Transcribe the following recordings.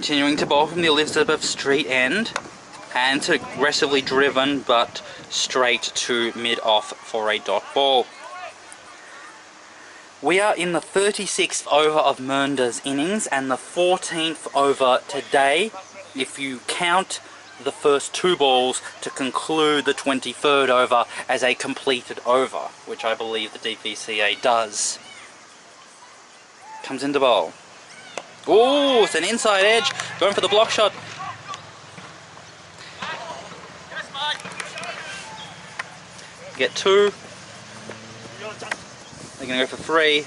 Continuing to bowl from the Elizabeth Street end. Hands aggressively driven, but straight to mid-off for a dot ball. We are in the 36th over of Mernda's innings and the 14th over today, if you count the first two balls to conclude the 23rd over as a completed over, which I believe the DPCA does. Comes into bowl. Oh, it's an inside edge, going for the block shot. Get two. They're going to go for three.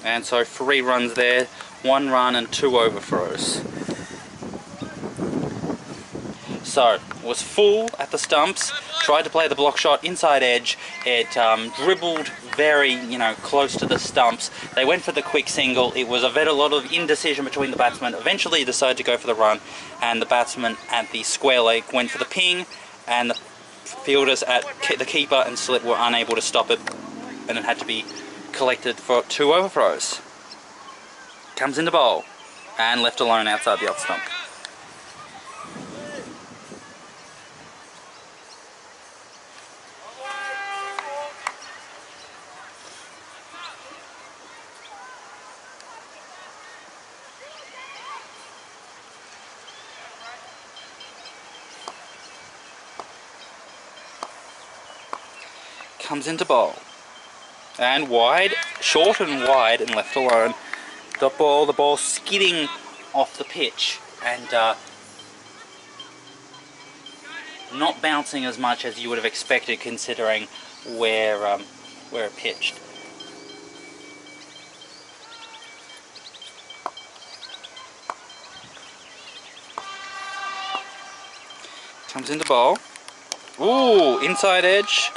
And so 3 runs there, 1 run and 2 overthrows. So, it was full at the stumps, tried to play the block shot, inside edge. It dribbled very, close to the stumps. They went for the quick single. It was a lot of indecision between the batsmen. Eventually he decided to go for the run, and the batsman at the square leg went for the ping, and the fielders at the keeper and slip were unable to stop it, and it had to be collected for 2 overthrows. Comes into bowl and left alone outside the off stump. Comes into bowl and wide, short and wide, and left alone. The ball skidding off the pitch and not bouncing as much as you would have expected, considering where it pitched. Comes into bowl. Ooh, inside edge.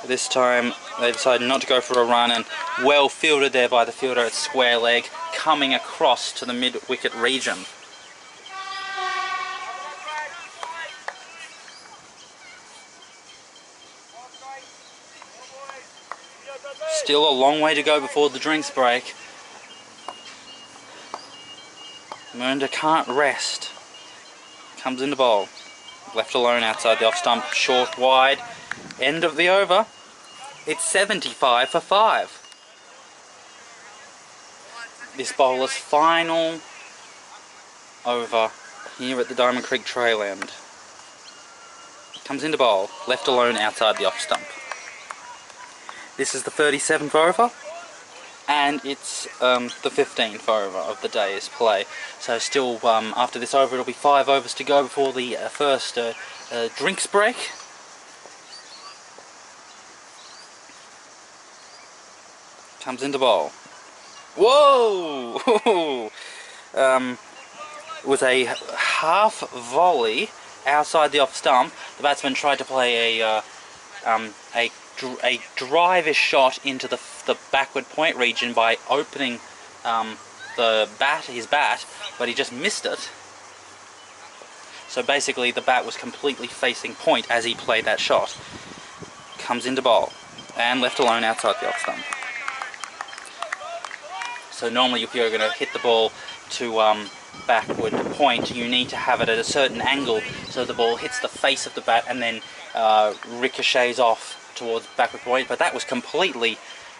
This time they decided not to go for a run, and well fielded there by the fielder at square leg, coming across to the mid-wicket region. Still a long way to go before the drinks break. Mernda can't rest. Comes into bowl. Left alone outside the off stump, short, wide. End of the over. It's 75 for 5. This bowler's final over here at the Diamond Creek Trail end. Comes into bowl, left alone outside the off stump. This is the 37th over, and it's the 15th over of the day's play. So still, after this over, it'll be 5 overs to go before the first drinks break. Comes into bowl. Whoa! It was a half volley outside the off stump. The batsman tried to play a drive-ish shot into the backward point region by opening his bat, but he just missed it. So basically the bat was completely facing point as he played that shot. Comes into bowl and left alone outside the off stump. So normally if you're going to hit the ball to backward point, you need to have it at a certain angle so the ball hits the face of the bat and then ricochets off towards backward point. But that was completely,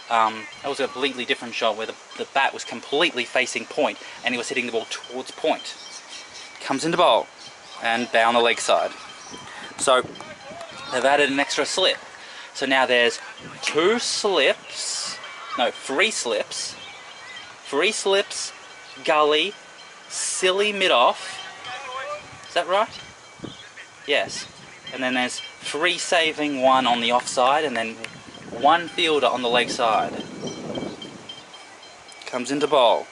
that was a completely different shot where the bat was completely facing point and he was hitting the ball towards point. Comes into bowl and down the leg side. So they've added an extra slip. So now there's 3 slips, gully, silly mid-off. Is that right? Yes. And then there's 3 saving, 1 on the offside, and then 1 fielder on the leg side. Comes into bowl.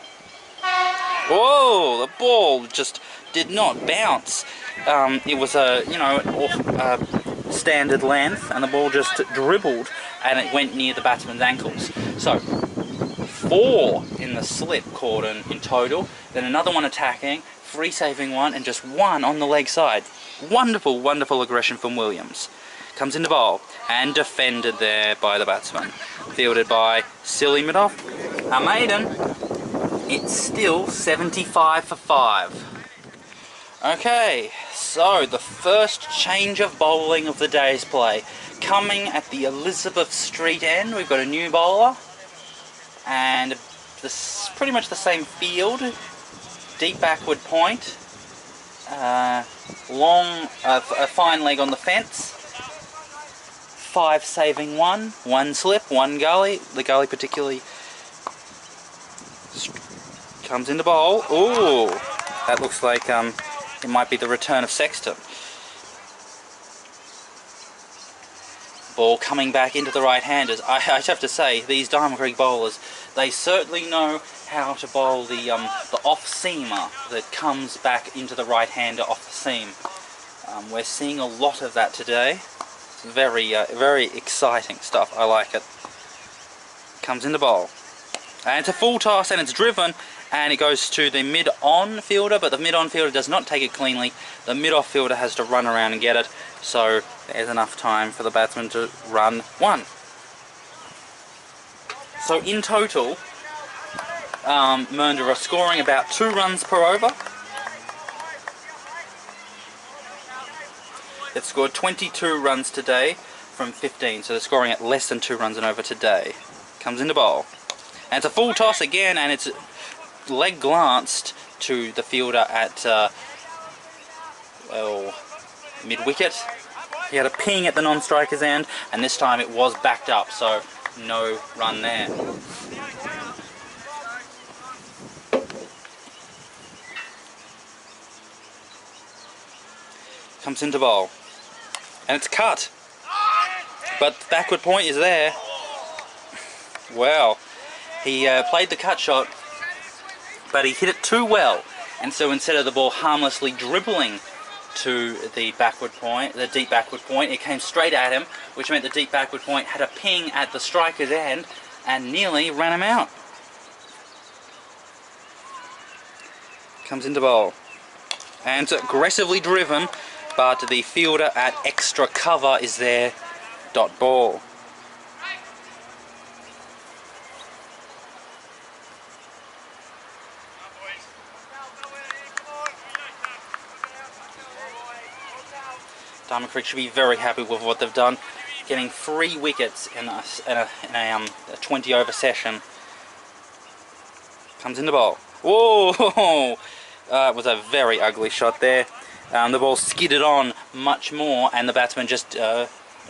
Whoa! The ball just did not bounce. It was a standard length, and the ball just dribbled, and it went near the batsman's ankles. So 4 in the slip caught in total, then another 1 attacking, 3 saving 1, and just 1 on the leg side. Wonderful, wonderful aggression from Williams. Comes into bowl and defended there by the batsman. Fielded by silly mid-off, a maiden. it's still 75 for 5. Okay, so the first change of bowling of the day's play. Coming at the Elizabeth Street end, we've got a new bowler. And this pretty much the same field. Deep backward point. A fine leg on the fence. 5 saving 1. 1 slip, 1 gully. The gully particularly comes into bowl. Ooh, that looks like it might be the return of Sexton. Ball coming back into the right-handers. I have to say, these Diamond Creek bowlers, they certainly know how to bowl the off-seamer that comes back into the right-hander off the seam. We're seeing a lot of that today. It's very exciting stuff. I like it. Comes into bowl. And it's a full toss and it's driven, and it goes to the mid-on fielder, but the mid-on fielder does not take it cleanly. The mid-off fielder has to run around and get it, so there's enough time for the batsman to run 1. So in total, Mernda are scoring about 2 runs per over. They've scored 22 runs today from 15, so they're scoring at less than 2 runs an over today. Comes into bowl. And it's a full toss again, and it's leg glanced to the fielder at, well, mid-wicket. He had a ping at the non-striker's end, and this time it was backed up, so no run there. Comes into bowl. And it's cut. But the backward point is there. Wow. He played the cut shot, but he hit it too well. And so instead of the ball harmlessly dribbling to the backward point, the deep backward point, it came straight at him, which meant the deep backward point had a ping at the striker's end and nearly ran him out. Comes into bowl. And it's aggressively driven, but the fielder at extra cover is there. Dot ball. Diamond Creek should be very happy with what they've done, getting 3 wickets in a 20 over session. Comes into bowl. Whoa! It was a very ugly shot there. The ball skidded on much more, and the batsman just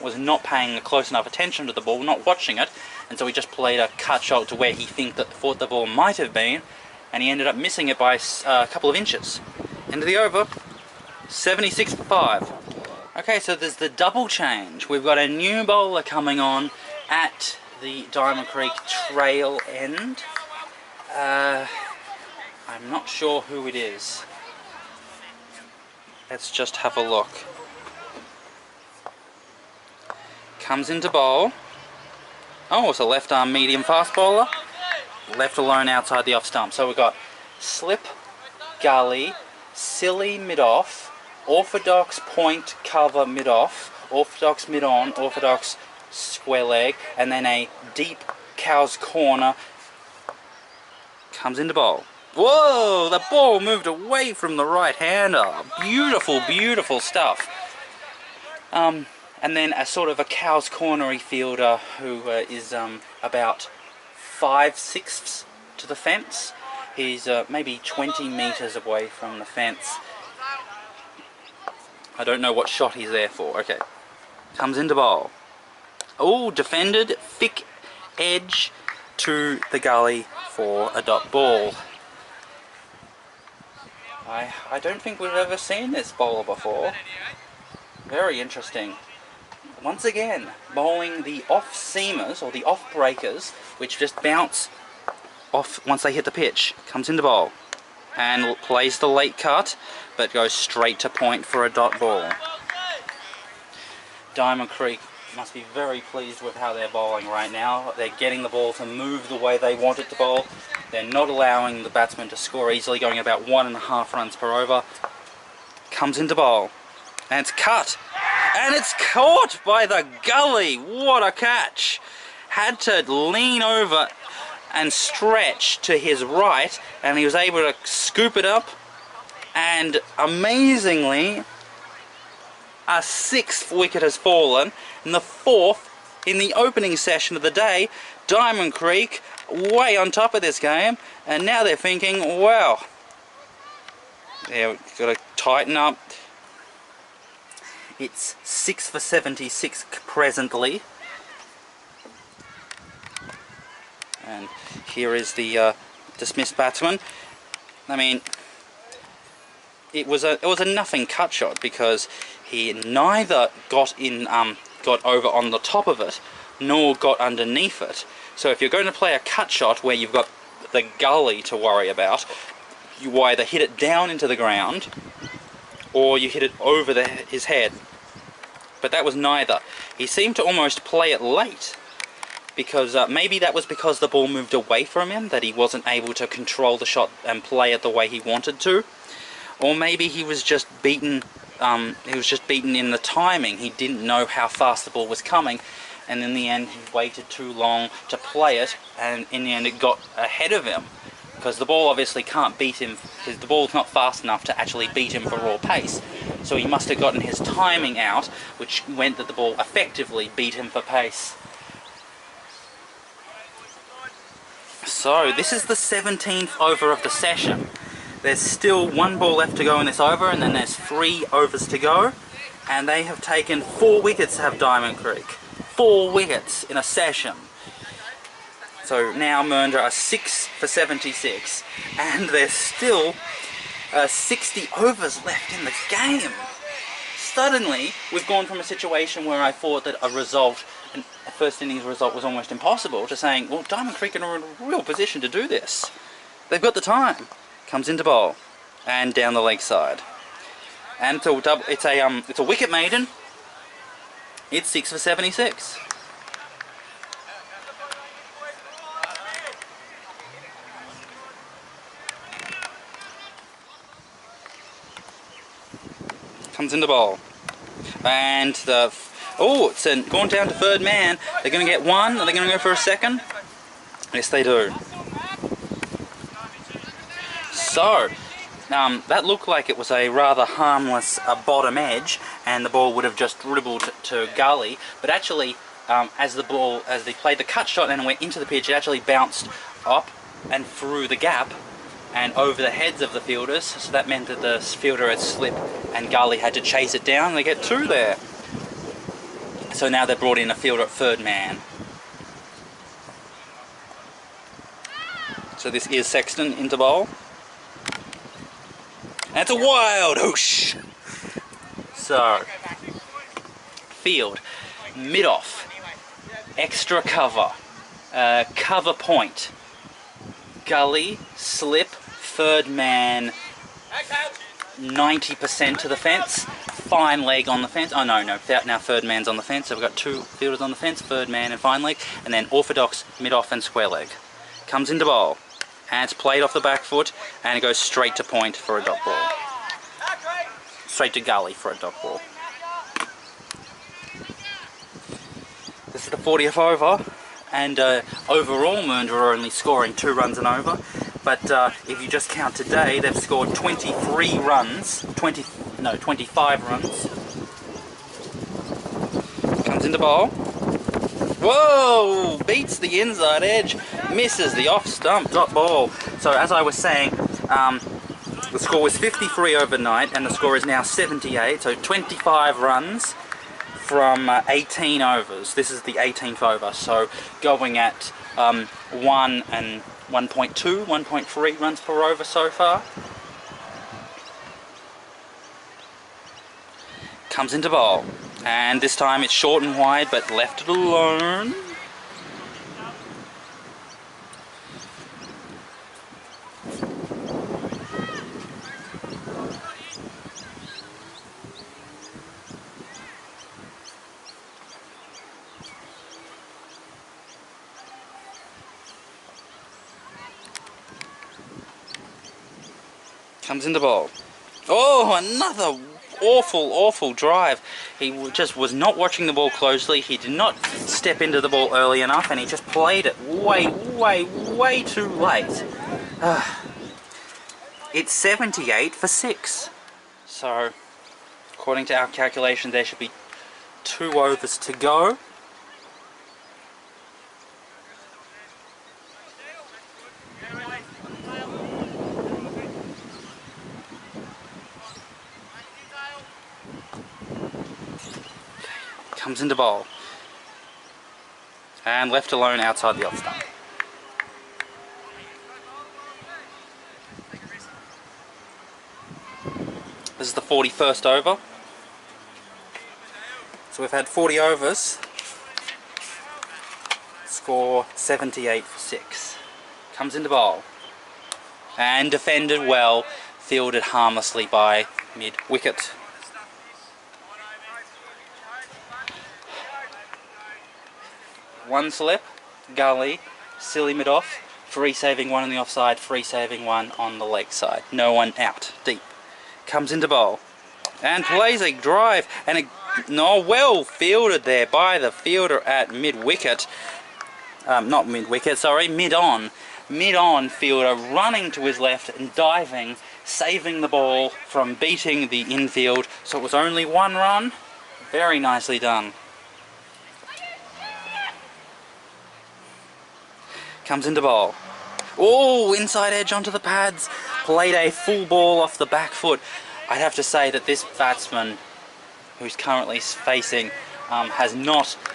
was not paying close enough attention to the ball, not watching it, and so he just played a cut shot to where he thought the ball might have been, and he ended up missing it by a couple of inches. End of the over, 76 for 5. Okay, so there's the double change. We've got a new bowler coming on at the Diamond Creek trail end. I'm not sure who it is. Let's just have a look. Comes into bowl. Oh, it's a left arm medium fast bowler. Left alone outside the off stump. So we've got slip, gully, silly mid-off, orthodox point cover mid-off, orthodox mid-on, orthodox square leg, and then a deep cow's corner. Comes into bowl. Whoa! The ball moved away from the right-hander. Beautiful, beautiful stuff. And then a sort of a cow's cornery fielder who is about 5/6 to the fence. He's maybe 20 metres away from the fence. I don't know what shot he's there for. Okay. Comes into bowl. Oh, defended. Thick edge to the gully for a dot ball. I don't think we've ever seen this bowler before. Very interesting. Once again, bowling the off-seamers, or the off-breakers, which just bounce off once they hit the pitch. Comes into bowl. And plays the late cut, but goes straight to point for a dot ball. Diamond Creek must be very pleased with how they're bowling right now. They're getting the ball to move the way they want it to bowl. They're not allowing the batsman to score easily, going about 1.5 runs per over. Comes into bowl. And it's cut. And it's caught by the gully. What a catch. Had to lean over and stretch to his right, and he was able to scoop it up, and amazingly a sixth wicket has fallen, and the fourth in the opening session of the day. Diamond Creek way on top of this game, and now they're thinking, well, yeah, we've got to tighten up. It's 6 for 76 presently. And here is the dismissed batsman. I mean, it was a nothing cut shot, because he neither got over on the top of it, nor got underneath it. So if you're going to play a cut shot where you've got the gully to worry about, you either hit it down into the ground, or you hit it over his head. But that was neither. He seemed to almost play it late, because maybe that was because the ball moved away from him, that he wasn't able to control the shot and play it the way he wanted to. Or maybe he was just beaten. He was just beaten in the timing. He didn't know how fast the ball was coming, and in the end he waited too long to play it, and in the end it got ahead of him, because the ball obviously can't beat him, because the ball's not fast enough to actually beat him for raw pace. So he must have gotten his timing out, which meant that the ball effectively beat him for pace. So this is the 17th over of the session. There's still one ball left to go in this over, and then there's 3 overs to go, and they have taken 4 wickets to have Diamond Creek. 4 wickets in a session. So now Mernda are 6 for 76, and there's still 60 overs left in the game. Suddenly, we've gone from a situation where I thought that a first innings result was almost impossible, to saying, well, Diamond Creek are in a real position to do this. They've got the time. Comes into bowl, and down the leg side. And it's a wicket maiden. It's 6 for 76. Comes into bowl, and it's gone down to third man. They're going to get one. Are they going to go for a second? Yes, they do. So, that looked like it was a rather harmless bottom edge, and the ball would have just dribbled to gully. But actually, as they played the cut shot and went into the pitch, it actually bounced up and through the gap and over the heads of the fielders. So that meant that the fielder had slipped, and gully had to chase it down. And they get 2 there. So now they've brought in a fielder at third man. So this is Sexton into bowl. And it's a wild whoosh. So, field, mid-off, extra cover, cover point, gully, slip, third man, 90% to the fence, fine leg on the fence. Oh no, now third man's on the fence, so we've got 2 fielders on the fence, third man and fine leg, and then orthodox, mid-off and square leg. Comes into bowl. And it's played off the back foot, and it goes straight to point for a dot ball. Straight to gully for a dot ball. This is the 40th over, and overall Mernda are only scoring 2 runs and over. But if you just count today, they've scored 23 runs, 25 runs. Comes into bowl. Whoa! Beats the inside edge, misses the off stump dot ball. So as I was saying, the score was 53 overnight, and the score is now 78. So 25 runs from 18 overs. This is the 18th over. So going at 1 and 1.2, 1.3 runs per over so far. Comes into bowl. And this time it's short and wide, but left it alone. Comes into bowl. Oh, another awful drive. He just was not watching the ball closely. He did not step into the ball early enough, and he just played it way way too late. It's 78 for 6. So, according to our calculation, there should be 2 overs to go. Comes into bowl. And left alone outside the off stump. This is the 41st over. So we've had 40 overs. Score 78 for 6. Comes into bowl. And defended well, fielded harmlessly by mid-wicket. One slip, gully, silly mid-off, free saving one on the offside, free saving one on the leg side. No one out, deep. Comes into bowl and plays a drive, and well fielded there by the fielder at mid-wicket. Not mid-wicket, sorry, mid-on. Mid-on fielder running to his left and diving, saving the ball from beating the infield. So it was only 1 run. Very nicely done. Comes into bowl. Oh, inside edge onto the pads. Played a full ball off the back foot. I'd have to say that this batsman, who's currently facing,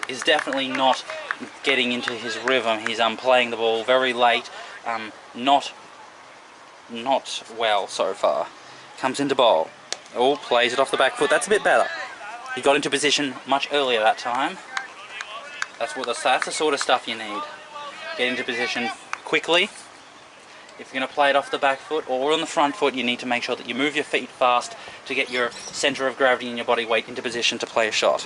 is definitely not getting into his rhythm. He's playing the ball very late. Not well so far. Comes into bowl. Oh, plays it off the back foot. That's a bit better. He got into position much earlier that time. That's the sort of stuff you need. Get into position quickly. If you're going to play it off the back foot or on the front foot, you need to make sure that you move your feet fast to get your centre of gravity and your body weight into position to play a shot.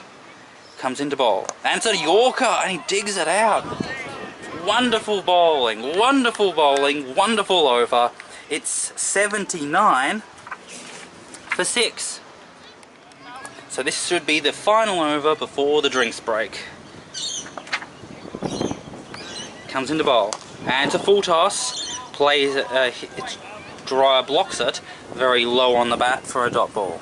Comes into bowl. And it's a Yorker, and he digs it out. Wonderful bowling, wonderful over. It's 79 for 6. So this should be the final over before the drinks break. Comes into bowl, and it's a full toss, plays, blocks it very low on the bat for a dot ball.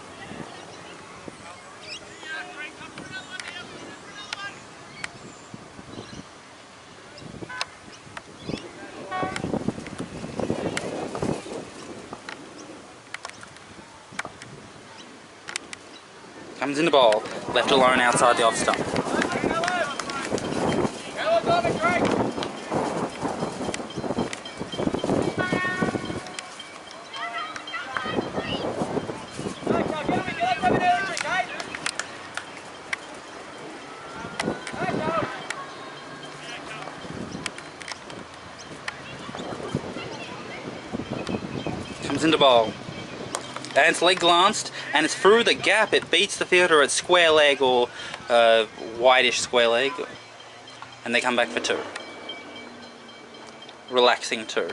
Comes into bowl, left alone outside the off stump. Comes into bowl. And it's leg glanced, and it's through the gap. It beats the fielder at square leg or whitish square leg, and they come back for 2. Relaxing 2.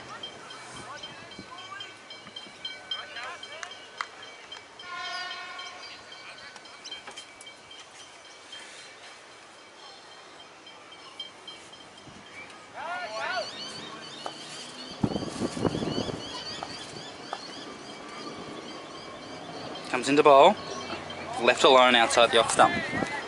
Comes into bowl, left alone outside the off stump.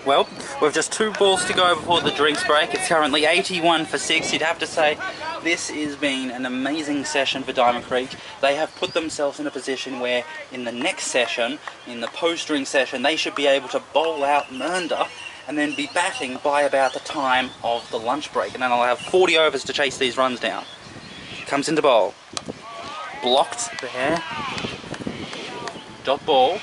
Well, we've just 2 balls to go before the drinks break. It's currently 81 for 6. You'd have to say this has been an amazing session for Diamond Creek. They have put themselves in a position where in the next session, in the post-drink session, they should be able to bowl out Mernda and then be batting by about the time of the lunch break. And then I'll have 40 overs to chase these runs down. Comes into bowl. Blocked there. Dot ball.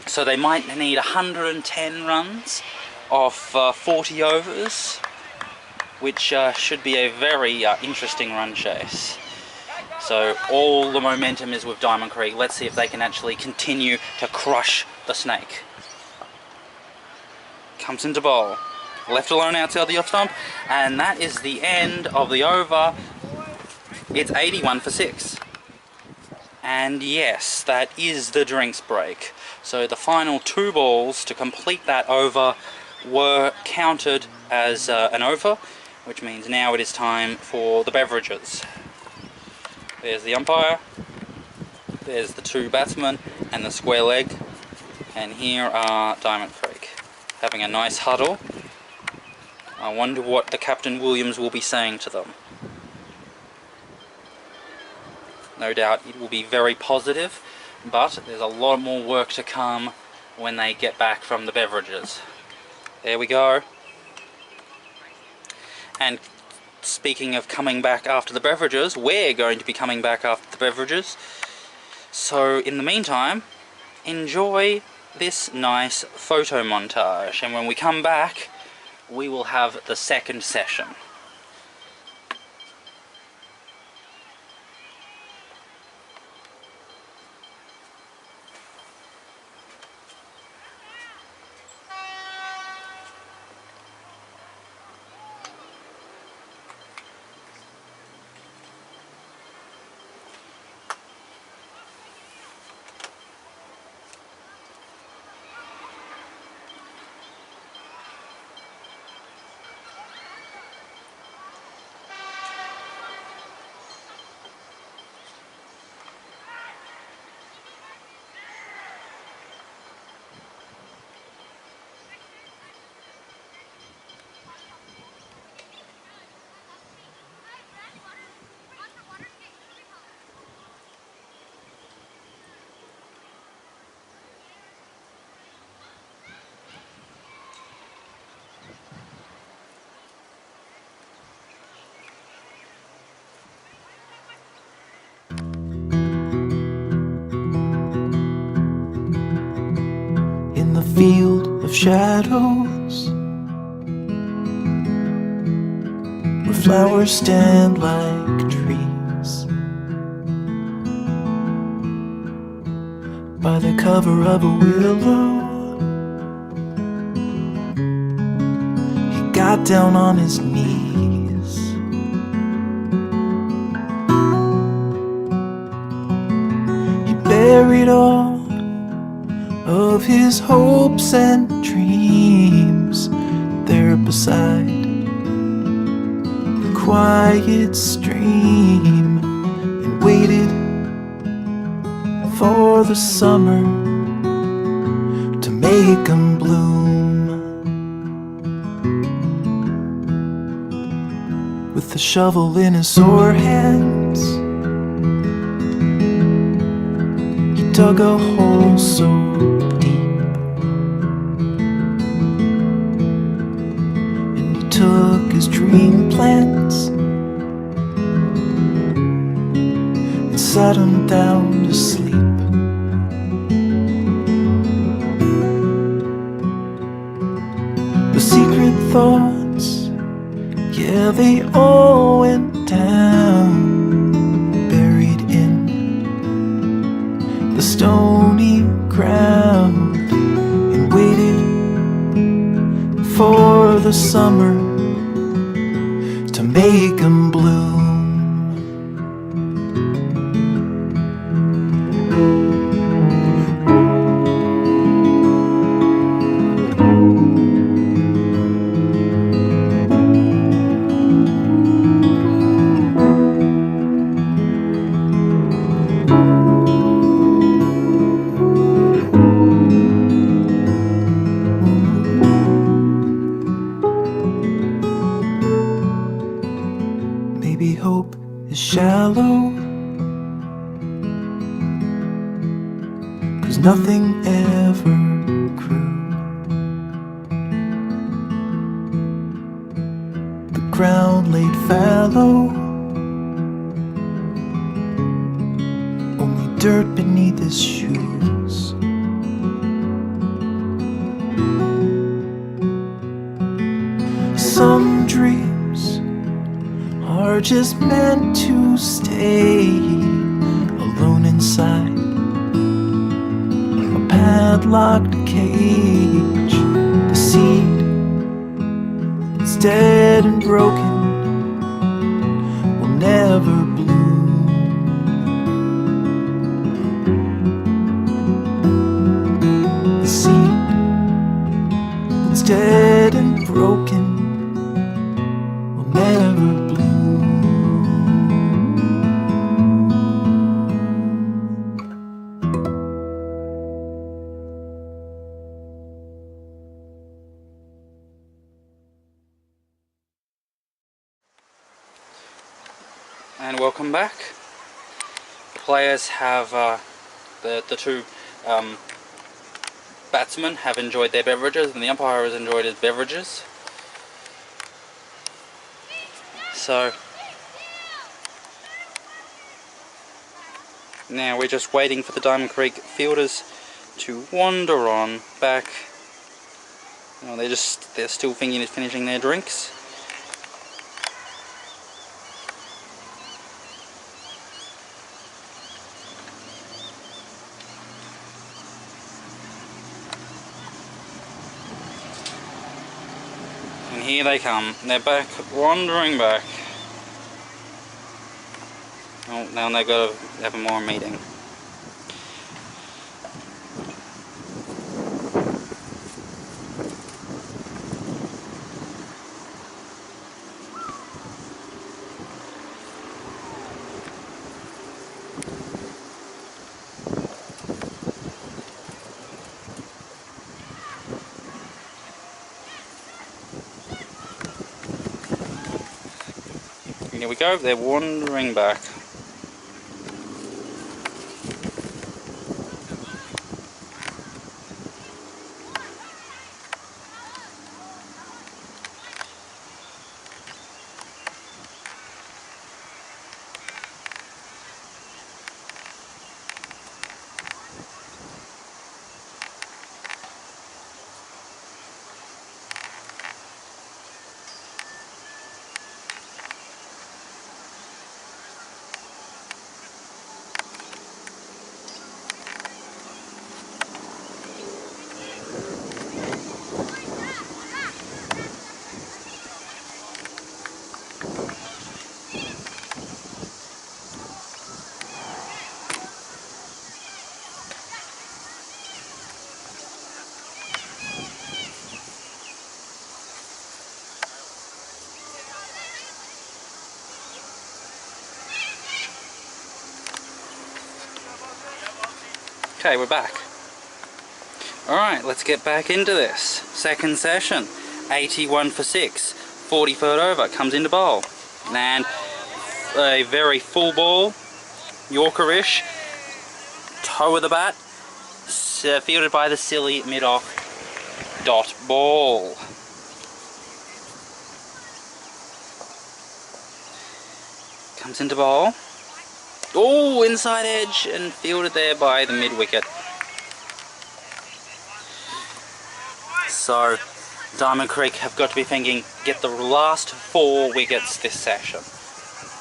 So they might need 110 runs off 40 overs, which should be a very interesting run chase. So all the momentum is with Diamond Creek. Let's see if they can actually continue to crush the snake. Comes into bowl. Left alone outside the off stump, and that is the end of the over. It's 81 for 6. And yes, that is the drinks break. So the final 2 balls to complete that over were counted as an over, which means now it is time for the beverages. There's the umpire, there's the two batsmen and the square leg, and here are Diamond Creek having a nice huddle. I wonder what the Captain Williams will be saying to them. No doubt it will be very positive, but there's a lot more work to come when they get back from the beverages. There we go. And speaking of coming back after the beverages, we're going to be coming back after the beverages. So in the meantime, enjoy this nice photo montage, and when we come back, we will have the second session. Field of shadows, where flowers stand like trees, by the cover of a willow, he got down on his knees. He buried all of his hopes and dreams there beside the quiet stream, and waited for the summer to make 'em bloom. With the shovel in his sore hands, he dug a hole so took his dream plants and sat him down to sleep. The secret thoughts, yeah, they all went down, buried in the stony ground, and waited for the summer to make 'em bloom. Hope is shallow, 'cause nothing ever grew. The ground laid fallow, only dirt beneath his shoes. Some dreams are just meant to stay alone inside a padlocked cage. The seed is dead and broken, will never bloom. The seed that's dead and broken will welcome back. The players have, the two batsmen have enjoyed their beverages, and the umpire has enjoyed his beverages. So now we're just waiting for the Diamond Creek fielders to wander on back. Oh, they're still finishing their drinks. And here they come. They're back, wandering back. Oh, now they've got to have a more meeting. Here we go, they're wandering back. Okay, we're back. Alright, let's get back into this. Second session. 81 for 6. 40 foot over. Comes into bowl. And a very full ball. Yorkerish. Toe of the bat. Fielded by the silly mid-off dot ball. Comes into bowl. Oh, inside edge, and fielded there by the mid-wicket. So, Diamond Creek have got to be thinking, get the last 4 wickets this session.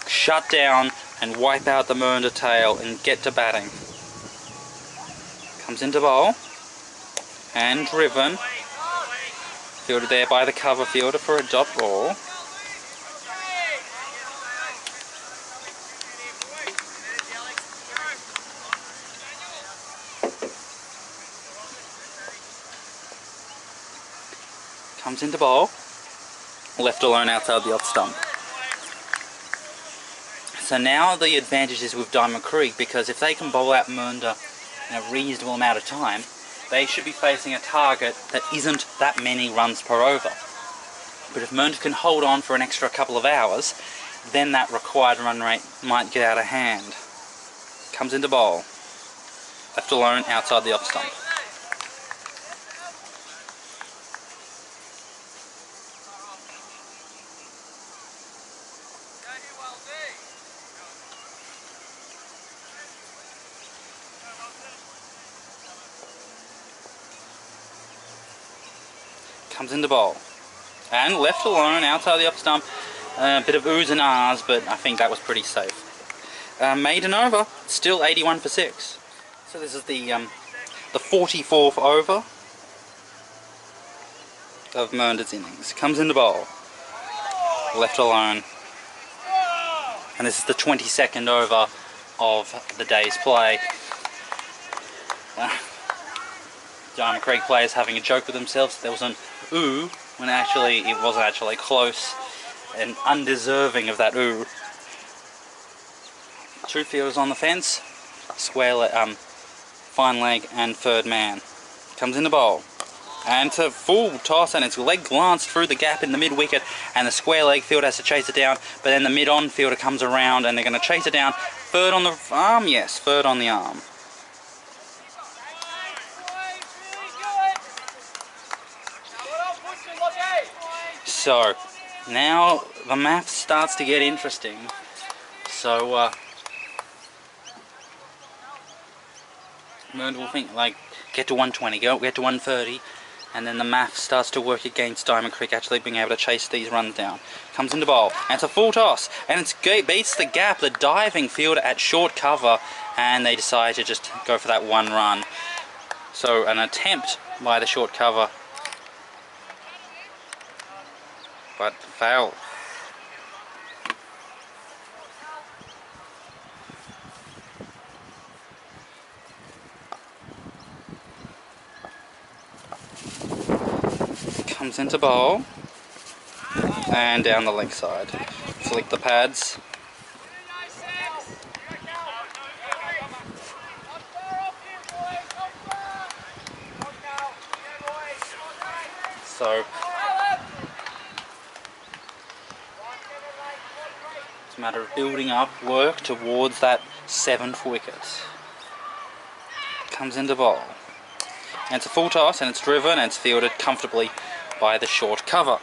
Shut down and wipe out the Mernda tail and get to batting. Comes into bowl, and driven. Fielded there by the cover fielder for a dot ball. Comes into bowl, left alone outside the off stump. So now the advantage is with Diamond Creek, because if they can bowl out Mernda in a reasonable amount of time, they should be facing a target that isn't that many runs per over. But if Mernda can hold on for an extra couple of hours, then that required run rate might get out of hand. Comes into bowl, left alone outside the off stump. Comes into bowl, and left alone outside the up stump. A bit of oohs and ahs, but I think that was pretty safe. Maiden over, still 81 for 6. So this is the 44th over of Mernda's innings. Comes into bowl, left alone, and this is the 22nd over of the day's play. Diamond Creek players having a joke with themselves. There was an ooh when actually it wasn't actually close and undeserving of that ooh. 2 fielders on the fence, square fine leg and third man. Comes into bowl, And it's a full toss, and its leg glanced through the gap in the mid-wicket, and the square leg fielder has to chase it down, but then the mid-on fielder comes around, and they're going to chase it down. Third on the arm, yes, third on the arm. So, now the math starts to get interesting. So, Mernda will think, like, get to 120, get to 130, and then the math starts to work against Diamond Creek actually being able to chase these runs down. Comes into bowl, and it's a full toss, and it beats the gap, the diving fielder at short cover, and they decide to just go for that one run. So an attempt by the short cover, but foul. Comes into bowl and down the leg side. Flick the pads. So it's a matter of building up work towards that 7th wicket. Comes into bowl. And it's a full toss, and it's driven, and it's fielded comfortably by the short cover.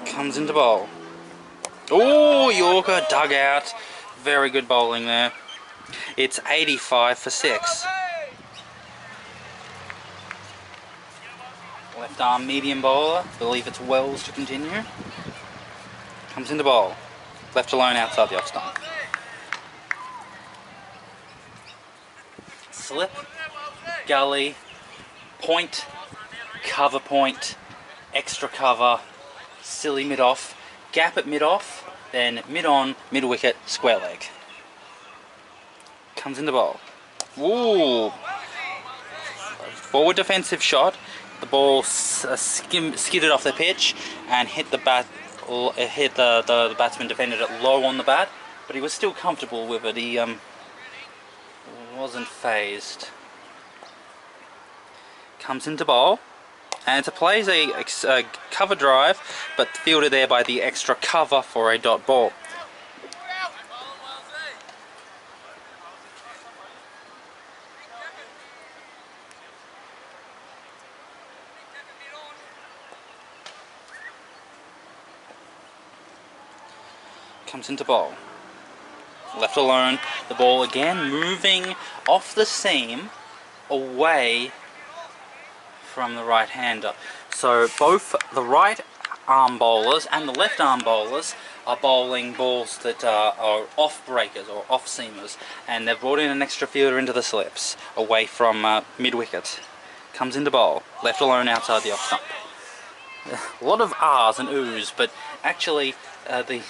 Comes into bowl. Oh, Yorker dug out. Very good bowling there. It's 85 for 6. Left arm medium bowler. Believe it's Wells to continue. Comes into bowl. Left alone outside the off stump. Slip. Gully. Point. Cover point. Extra cover. Silly mid off. Gap at mid off. Then mid on, mid wicket, square leg. Comes in the bowl. Ooh! Forward defensive shot. The ball skidded off the pitch and hit the the batsman defended it low on the bat, but he was still comfortable with it. He wasn't phased. Comes into bowl, and it plays a cover drive, but fielded there by the extra cover for a dot ball. Comes into bowl. Left alone. The ball again moving off the seam away from the right-hander. So both the right arm bowlers and the left arm bowlers are bowling balls that are off breakers or off seamers, and they've brought in an extra fielder into the slips away from mid-wicket. Comes into bowl. Left alone outside the off stump. A lot of ahs and oohs, but actually the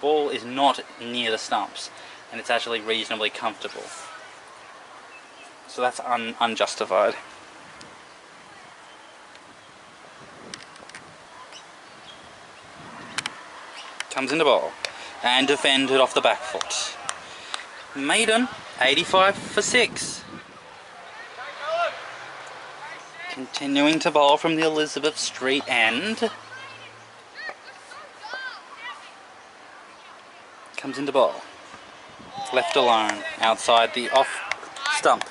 ball is not near the stumps, and it's actually reasonably comfortable. So that's unjustified. Comes into bowl and defended off the back foot. Maiden, 85 for 6. Continuing to bowl from the Elizabeth Street end. Comes into bowl. Left alone, outside the off stump.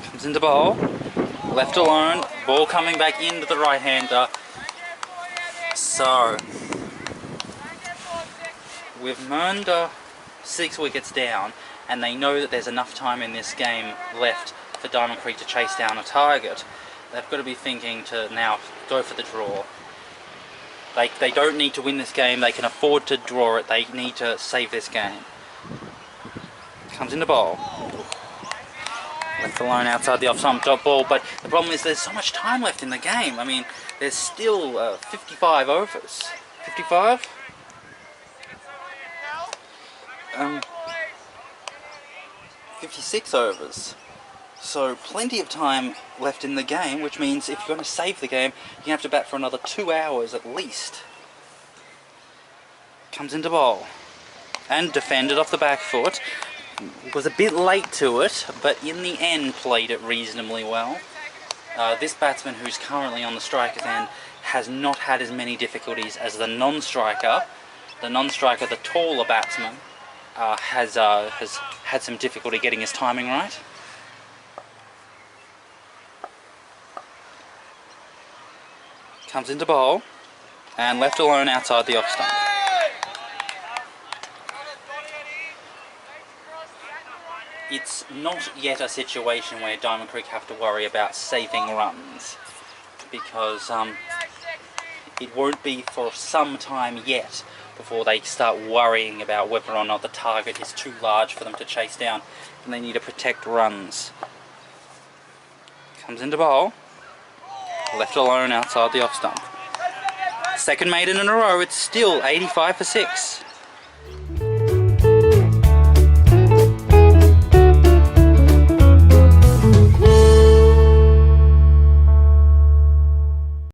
Comes into bowl. Left alone, ball coming back into the right-hander. So, with Mernda 6 wickets down, and they know that there's enough time in this game left for Diamond Creek to chase down a target, they've got to be thinking to now go for the draw. They don't need to win this game. They can afford to draw it. They need to save this game. Comes in the ball. Left alone outside the off-stump dot ball, but the problem is there's so much time left in the game. I mean, there's still 55 overs. 55? 56 overs. So plenty of time left in the game, which means if you're going to save the game, you have to bat for another 2 hours at least. Comes into bowl. And defended off the back foot. Was a bit late to it, but in the end played it reasonably well. This batsman, who's currently on the striker's end, has not had as many difficulties as the non-striker. The non-striker, the taller batsman, has had some difficulty getting his timing right. Comes into bowl and left alone outside the off stump. It's not yet a situation where Diamond Creek have to worry about saving runs, because it won't be for some time yet before they start worrying about whether or not the target is too large for them to chase down, and they need to protect runs. Comes into bowl, left alone outside the off stump. Second maiden in a row, it's still 85 for 6.